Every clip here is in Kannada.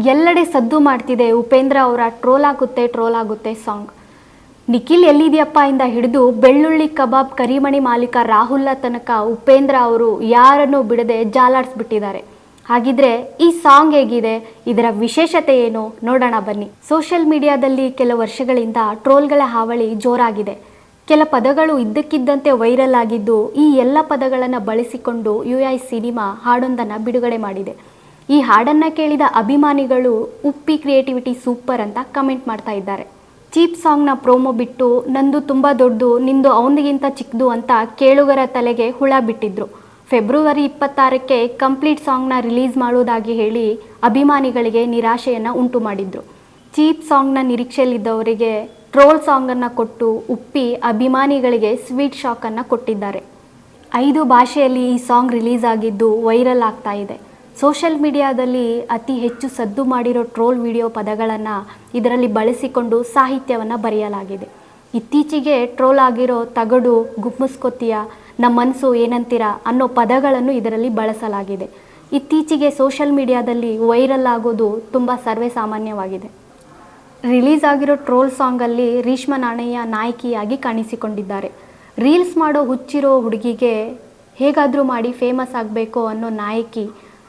ಎಲ್ಲೆಡೆ ಸದ್ದು ಮಾಡ್ತಿದೆ ಉಪೇಂದ್ರ ಅವರ ಟ್ರೋಲ್ ಆಗುತ್ತೆ ಸಾಂಗ್. ನಿಖಿಲ್ ಎಲ್ಲಿದೆಯಪ್ಪ ಇಂದ ಹಿಡಿದು ಬೆಳ್ಳುಳ್ಳಿ ಕಬಾಬ್ ಕರಿಮಣಿ ಮಾಲೀಕ ರಾಹುಲ್ ತನಕ ಉಪೇಂದ್ರ ಅವರು ಯಾರನ್ನು ಬಿಡದೆ ಜಾಲಾಡಿಸ್ಬಿಟ್ಟಿದ್ದಾರೆ. ಹಾಗಿದ್ರೆ ಈ ಸಾಂಗ್ ಹೇಗಿದೆ, ಇದರ ವಿಶೇಷತೆ ಏನು ನೋಡೋಣ ಬನ್ನಿ. ಸೋಷಿಯಲ್ ಮೀಡಿಯಾದಲ್ಲಿ ಕೆಲ ವರ್ಷಗಳಿಂದ ಟ್ರೋಲ್ಗಳ ಹಾವಳಿ ಜೋರಾಗಿದೆ. ಕೆಲ ಪದಗಳು ಇದ್ದಕ್ಕಿದ್ದಂತೆ ವೈರಲ್ ಆಗಿದ್ದು, ಈ ಎಲ್ಲ ಪದಗಳನ್ನು ಬಳಸಿಕೊಂಡು UI ಸಿನಿಮಾ ಹಾಡೊಂದನ್ನು ಬಿಡುಗಡೆ ಮಾಡಿದೆ. ಈ ಹಾಡನ್ನು ಕೇಳಿದ ಅಭಿಮಾನಿಗಳು ಉಪ್ಪಿ ಕ್ರಿಯೇಟಿವಿಟಿ ಸೂಪರ್ ಅಂತ ಕಮೆಂಟ್ ಮಾಡ್ತಾ ಇದ್ದಾರೆ. ಚೀಪ್ ಸಾಂಗ್ನ ಪ್ರೋಮೋ ಬಿಟ್ಟು ನಂದು ತುಂಬ ದೊಡ್ಡದು ನಿಂದು ಅವನಿಗಿಂತ ಚಿಕ್ಕದು ಅಂತ ಕೇಳುಗರ ತಲೆಗೆ ಹುಳ ಬಿಟ್ಟಿದ್ರು. ಫೆಬ್ರವರಿ 26ಕ್ಕೆ ಕಂಪ್ಲೀಟ್ ಸಾಂಗ್ನ ರಿಲೀಸ್ ಮಾಡೋದಾಗಿ ಹೇಳಿ ಅಭಿಮಾನಿಗಳಿಗೆ ನಿರಾಶೆಯನ್ನು ಉಂಟು ಮಾಡಿದ್ರು. ಚೀಪ್ ಸಾಂಗ್ನ ನಿರೀಕ್ಷೆಯಲ್ಲಿದ್ದವರಿಗೆ ಟ್ರೋಲ್ ಸಾಂಗನ್ನು ಕೊಟ್ಟು ಉಪ್ಪಿ ಅಭಿಮಾನಿಗಳಿಗೆ ಸ್ವೀಟ್ ಶಾಕನ್ನು ಕೊಟ್ಟಿದ್ದಾರೆ. 5 ಭಾಷೆಯಲ್ಲಿ ಈ ಸಾಂಗ್ ರಿಲೀಸ್ ಆಗಿದ್ದು ವೈರಲ್ ಆಗ್ತಾ ಇದೆ. ಸೋಷಿಯಲ್ ಮೀಡಿಯಾದಲ್ಲಿ ಅತಿ ಹೆಚ್ಚು ಸದ್ದು ಮಾಡಿರೋ ಟ್ರೋಲ್ ವಿಡಿಯೋ ಪದಗಳನ್ನು ಇದರಲ್ಲಿ ಬಳಸಿಕೊಂಡು ಸಾಹಿತ್ಯವನ್ನು ಬರೆಯಲಾಗಿದೆ. ಇತ್ತೀಚೆಗೆ ಟ್ರೋಲ್ ಆಗಿರೋ ತಗಡು, ಗುಮ್ಮಸ್ಕೊತ್ತೀಯ, ನಮ್ಮ ಮನಸ್ಸು ಏನಂತೀರ ಅನ್ನೋ ಪದಗಳನ್ನು ಇದರಲ್ಲಿ ಬಳಸಲಾಗಿದೆ. ಇತ್ತೀಚೆಗೆ ಸೋಷಿಯಲ್ ಮೀಡಿಯಾದಲ್ಲಿ ವೈರಲ್ ಆಗೋದು ತುಂಬ ಸರ್ವೇ ಸಾಮಾನ್ಯವಾಗಿದೆ. ರಿಲೀಸ್ ಆಗಿರೋ ಟ್ರೋಲ್ ಸಾಂಗಲ್ಲಿ ರೇಷ್ಮಾ ನಾಣಯ್ಯ ನಾಯಕಿಯಾಗಿ ಕಾಣಿಸಿಕೊಂಡಿದ್ದಾರೆ. ರೀಲ್ಸ್ ಮಾಡೋ ಹುಚ್ಚಿರೋ ಹುಡುಗಿಗೆ ಹೇಗಾದರೂ ಮಾಡಿ ಫೇಮಸ್ ಆಗಬೇಕು ಅನ್ನೋ ನಾಯಕಿ,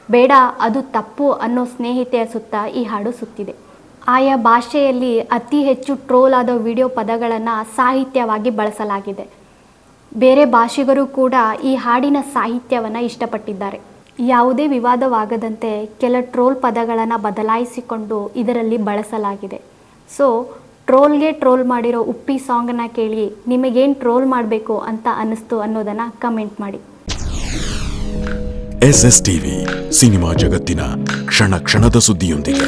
ಬೇಡ ಅದು ತಪ್ಪು ಅನ್ನೋ ಸ್ನೇಹಿತೆಯ ಸುತ್ತ ಈ ಹಾಡು ಸುತ್ತಿದೆ. ಆಯಾ ಭಾಷೆಯಲ್ಲಿ ಅತಿ ಹೆಚ್ಚು ಟ್ರೋಲ್ ಆದ ವಿಡಿಯೋ ಪದಗಳನ್ನು ಸಾಹಿತ್ಯವಾಗಿ ಬಳಸಲಾಗಿದೆ. ಬೇರೆ ಭಾಷಿಗರು ಕೂಡ ಈ ಹಾಡಿನ ಸಾಹಿತ್ಯವನ್ನು ಇಷ್ಟಪಟ್ಟಿದ್ದಾರೆ. ಯಾವುದೇ ವಿವಾದವಾಗದಂತೆ ಕೆಲ ಟ್ರೋಲ್ ಪದಗಳನ್ನು ಬದಲಾಯಿಸಿಕೊಂಡು ಇದರಲ್ಲಿ ಬಳಸಲಾಗಿದೆ. ಸೊ ಟ್ರೋಲ್ಗೆ ಟ್ರೋಲ್ ಮಾಡಿರೋ ಉಪ್ಪಿ ಸಾಂಗನ್ನು ಕೇಳಿ ನಿಮಗೇನು ಟ್ರೋಲ್ ಮಾಡಬೇಕು ಅಂತ ಅನ್ನಿಸ್ತು ಅನ್ನೋದನ್ನು ಕಮೆಂಟ್ ಮಾಡಿ. SSTV ಸಿನಿಮಾ ಜಗತ್ತಿನ ಕ್ಷಣ ಕ್ಷಣದ ಸುದ್ದಿಯೊಂದಿಗೆ.